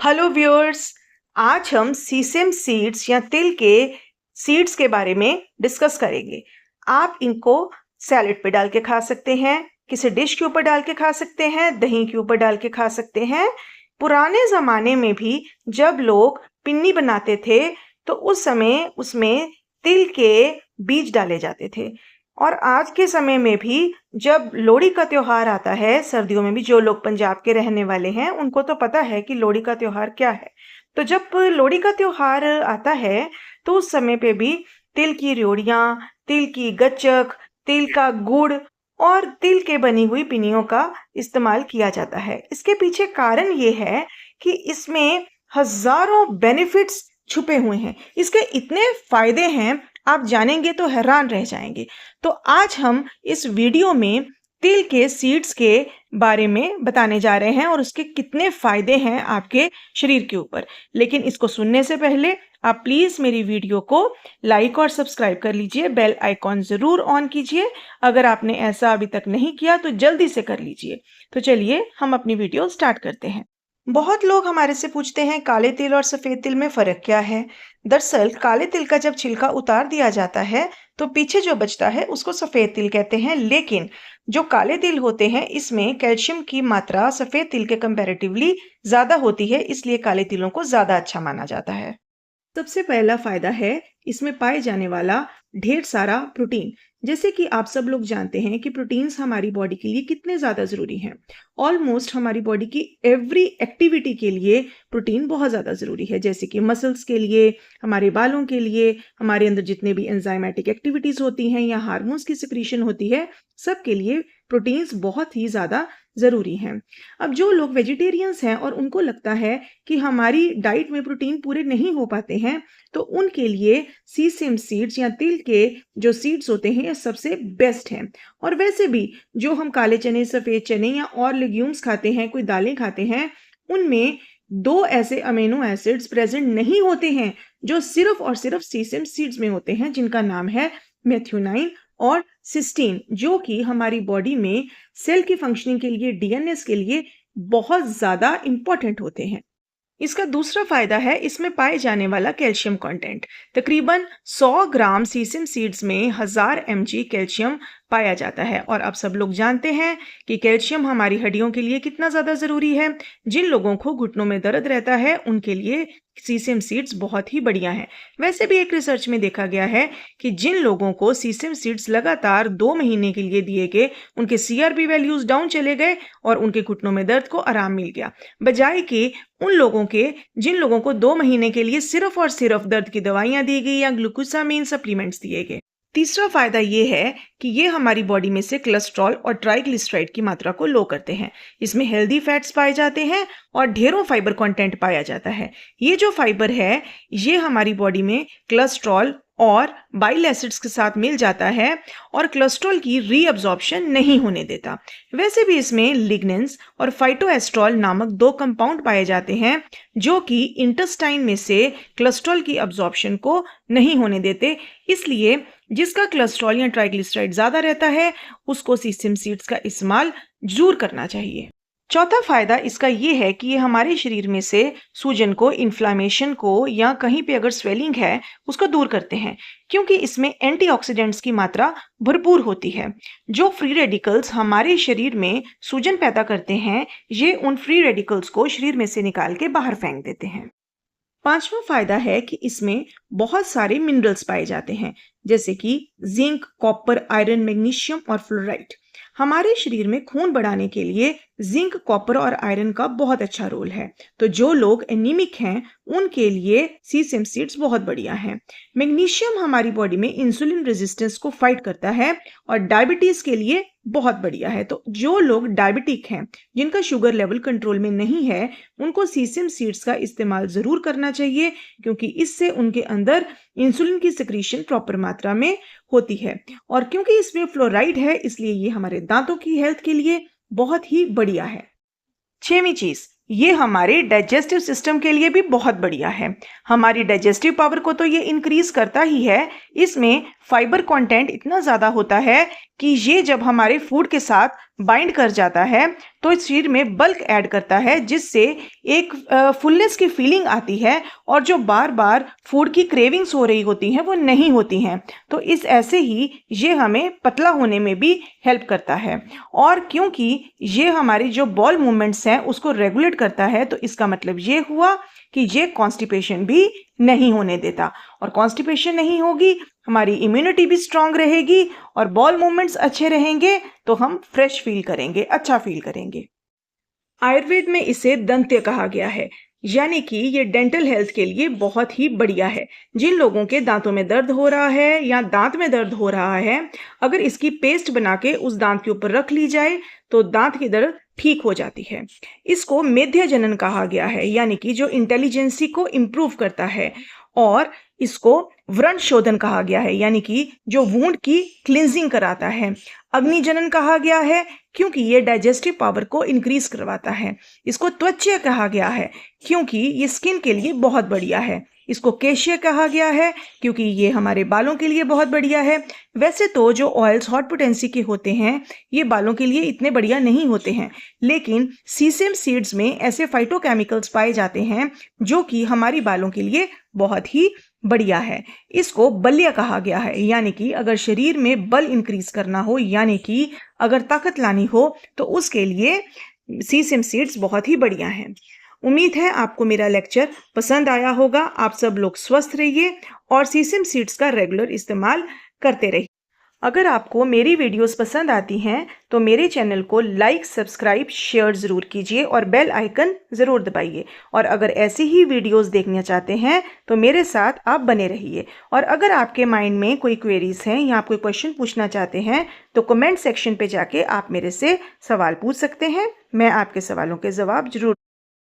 Hello viewers. आज हम sesame seeds या तिल के सीड्स के बारे में डिस्कस करेंगे। आप इनको सैलेड पे डाल के खा सकते हैं, किसी डिश के ऊपर डाल के खा सकते हैं, दही के ऊपर डाल के खा सकते हैं। पुराने ज़माने में भी जब लोग पिन्नी बनाते थे तो उस समय उसमें तिल के बीज डाले जाते थे। और आज के समय में भी जब लोहड़ी का त्योहार आता है, सर्दियों में भी जो लोग पंजाब के रहने वाले हैं उनको तो पता है कि लोहड़ी का त्योहार क्या है। तो जब लोहड़ी का त्योहार आता है तो उस समय पे भी तिल की रेवड़ियाँ, तिल की गच्चक, तिल का गुड़ और तिल के बनी हुई पिन्नियों का इस्तेमाल किया जाता है। इसके पीछे कारण ये है कि इसमें हजारों बेनिफिट्स छुपे हुए हैं। इसके इतने फायदे हैं, आप जानेंगे तो हैरान रह जाएंगे। तो आज हम इस वीडियो में तिल के सीड्स के बारे में बताने जा रहे हैं और उसके कितने फायदे हैं आपके शरीर के ऊपर। लेकिन इसको सुनने से पहले आप प्लीज मेरी वीडियो को लाइक और सब्सक्राइब कर लीजिए, बेल आइकॉन जरूर ऑन कीजिए। अगर आपने ऐसा अभी तक नहीं किया तो जल्दी से कर लीजिए। तो चलिए हम अपनी वीडियो स्टार्ट करते हैं। बहुत लोग हमारे से पूछते हैं काले तिल और सफेद तिल में फर्क क्या है। दरअसल काले तिल का जब छिलका उतार दिया जाता है तो पीछे जो बचता है उसको सफेद तिल कहते हैं। लेकिन जो काले तिल होते हैं इसमें कैल्शियम की मात्रा सफेद तिल के कंपैरेटिवली ज्यादा होती है, इसलिए काले तिलों को ज्यादा अच्छा माना जाता है। सबसे पहला फायदा है इसमें पाए जाने वाला ढेर सारा प्रोटीन। जैसे कि आप सब लोग जानते हैं कि प्रोटीन्स हमारी बॉडी के लिए कितने ज़्यादा ज़रूरी हैं। ऑलमोस्ट हमारी बॉडी की एवरी एक्टिविटी के लिए प्रोटीन बहुत ज़्यादा ज़रूरी है। जैसे कि मसल्स के लिए, हमारे बालों के लिए, हमारे अंदर जितने भी एंजाइमेटिक एक्टिविटीज़ होती हैं या हार्मोन्स की सिक्रीशन होती है, सब के लिए प्रोटीन्स बहुत ही ज़्यादा ज़रूरी हैं। अब जो लोग वेजिटेरियंस हैं और उनको लगता है कि हमारी डाइट में प्रोटीन पूरे नहीं हो पाते हैं, तो उनके लिए सीसेम सीड्स या तिल के जो सीड्स होते हैं ये सबसे बेस्ट हैं। और वैसे भी जो हम काले चने, सफ़ेद चने या और लेग्यूम्स खाते हैं, कोई दालें खाते हैं, उनमें दो ऐसे अमीनो एसिड्स प्रेजेंट नहीं होते हैं जो सिर्फ और सिर्फ सीसेम सीड्स में होते हैं, जिनका नाम है मेथियोनाइन और सिस्टीन, जो कि हमारी बॉडी में सेल की फंक्शनिंग के लिए, डीएनएस के लिए बहुत ज्यादा इंपॉर्टेंट होते हैं। इसका दूसरा फायदा है इसमें पाए जाने वाला कैल्शियम कंटेंट। तकरीबन 100 ग्राम सीसम सीड्स में 1000 mg कैल्शियम पाया जाता है। और अब सब लोग जानते हैं कि कैल्शियम हमारी हड्डियों के लिए कितना ज़्यादा ज़रूरी है। जिन लोगों को घुटनों में दर्द रहता है उनके लिए सीसम सीड्स बहुत ही बढ़िया हैं। वैसे भी एक रिसर्च में देखा गया है कि जिन लोगों को सीसम सीड्स लगातार 2 महीने के लिए दिए गए, उनके CRP वैल्यूज डाउन चले गए और उनके घुटनों में दर्द को आराम मिल गया, बजाय कि उन लोगों के जिन लोगों को 2 महीने के लिए सिर्फ और सिर्फ दर्द की दवाइयां दी गई या ग्लूकोसामीन सप्लीमेंट्स दिए गए। तीसरा फायदा ये है कि ये हमारी बॉडी में से कोलेस्ट्रॉल और ट्राइग्लिसराइड की मात्रा को लो करते हैं। इसमें हेल्दी फैट्स पाए जाते हैं और ढेरों फाइबर कंटेंट पाया जाता है। ये जो फाइबर है ये हमारी बॉडी में कोलेस्ट्रॉल और बाइल एसिड्स के साथ मिल जाता है और कोलेस्ट्रॉल की रीअब्जॉर्प्शन नहीं होने देता। वैसे भी इसमें लिग्निन्स और फाइटोएस्ट्रॉल नामक 2 कंपाउंड पाए जाते हैं जो कि इंटेस्टाइन में से कोलेस्ट्रॉल की अब्जॉर्प्शन को नहीं होने देते। इसलिए जिसका कोलेस्ट्रॉल या ट्राइग्लिसराइड ज्यादा रहता है उसको सीसम सीड्स का इस्तेमाल जरूर करना चाहिए। चौथा फायदा इसका ये है कि ये हमारे शरीर में से सूजन को, इन्फ्लामेशन को या कहीं पे अगर स्वेलिंग है उसको दूर करते हैं, क्योंकि इसमें एंटीऑक्सीडेंट्स की मात्रा भरपूर होती है। जो फ्री रेडिकल्स हमारे शरीर में सूजन पैदा करते हैं ये उन फ्री रेडिकल्स को शरीर में से निकाल के बाहर फेंक देते हैं। पांचवा फायदा है कि इसमें बहुत सारे मिनरल्स पाए जाते हैं, जैसे कि जिंक, कॉपर, आयरन, मैग्नीशियम और फ्लोराइड। हमारे शरीर में खून बढ़ाने के लिए जिंक, कॉपर और आयरन का बहुत अच्छा रोल है। तो जो लोग एनीमिक हैं उनके लिए सीसम सीड्स बहुत बढ़िया हैं। मैग्नीशियम हमारी बॉडी में इंसुलिन रेजिस्टेंस को फाइट करता है और डायबिटीज के लिए बहुत बढ़िया है। तो जो लोग डायबिटिक हैं, जिनका शुगर लेवल कंट्रोल में नहीं है, उनको सीसम सीड्स का इस्तेमाल जरूर करना चाहिए, क्योंकि इससे उनके अंदर इंसुलिन की सिक्रीशन प्रॉपर मात्रा में होती है। और क्योंकि इसमें फ्लोराइड है इसलिए ये हमारे दांतों की हेल्थ के लिए बहुत ही बढ़िया है। 6वीं चीज, ये हमारे डाइजेस्टिव सिस्टम के लिए भी बहुत बढ़िया है। हमारी डाइजेस्टिव पावर को तो ये इंक्रीज करता ही है, इसमें फाइबर कंटेंट इतना ज्यादा होता है कि ये जब हमारे फूड के साथ बाइंड कर जाता है तो इस शरीर में बल्क ऐड करता है, जिससे एक फुलनेस की फीलिंग आती है और जो बार बार फूड की क्रेविंग्स हो रही होती हैं वो नहीं होती हैं। तो इस ऐसे ही ये हमें पतला होने में भी हेल्प करता है। और क्योंकि ये हमारी जो बॉल मूवमेंट्स हैं उसको रेगुलेट करता है, तो इसका मतलब ये हुआ कि ये कॉन्स्टिपेशन भी नहीं होने देता। और कॉन्स्टिपेशन नहीं होगी, हमारी इम्यूनिटी भी स्ट्रांग रहेगी और बॉल मूवमेंट्स अच्छे रहेंगे, तो हम फ्रेश फील करेंगे, अच्छा फील करेंगे। आयुर्वेद में इसे दंत्य कहा गया है, यानी कि ये डेंटल हेल्थ के लिए बहुत ही बढ़िया है। जिन लोगों के दांतों में दर्द हो रहा है या दांत में दर्द हो रहा है, अगर इसकी पेस्ट बना के उस दांत के ऊपर रख ली जाए तो दांत की दर्द ठीक हो जाती है। इसको मेध्य जनन कहा गया है, यानी कि जो इंटेलिजेंसी को इम्प्रूव करता है। और इसको व्रण शोधन कहा गया है, यानी कि जो वुंड की क्लिनजिंग कराता है। अग्नि जनन कहा गया है क्योंकि ये डाइजेस्टिव पावर को इंक्रीज करवाता है। इसको त्वचीय कहा गया है क्योंकि ये स्किन के लिए बहुत बढ़िया है। इसको केशीय कहा गया है क्योंकि ये हमारे बालों के लिए बहुत बढ़िया है। वैसे तो जो ऑयल्स हॉट पोटेंसी के होते हैं ये बालों के लिए इतने बढ़िया नहीं होते हैं, लेकिन सीसेम सीड्स में ऐसे फाइटोकेमिकल्स पाए जाते हैं जो कि हमारी बालों के लिए बहुत ही बढ़िया है। इसको बल्य कहा गया है, यानी कि अगर शरीर में बल इंक्रीज करना हो, यानी कि अगर ताकत लानी हो, तो उसके लिए सीसेम सीड्स बहुत ही बढ़िया हैं। उम्मीद है आपको मेरा लेक्चर पसंद आया होगा। आप सब लोग स्वस्थ रहिए और सीसेम सीड्स का रेगुलर इस्तेमाल करते रहिए। अगर आपको मेरी वीडियोस पसंद आती हैं तो मेरे चैनल को लाइक, सब्सक्राइब, शेयर ज़रूर कीजिए और बेल आइकन ज़रूर दबाइए। और अगर ऐसी ही वीडियोस देखना चाहते हैं तो मेरे साथ आप बने रहिए। और अगर आपके माइंड में कोई क्वेरीज हैं या आप कोई क्वेश्चन पूछना चाहते हैं तो कमेंट सेक्शन पे जाके आप मेरे से सवाल पूछ सकते हैं। मैं आपके सवालों के जवाब जरूर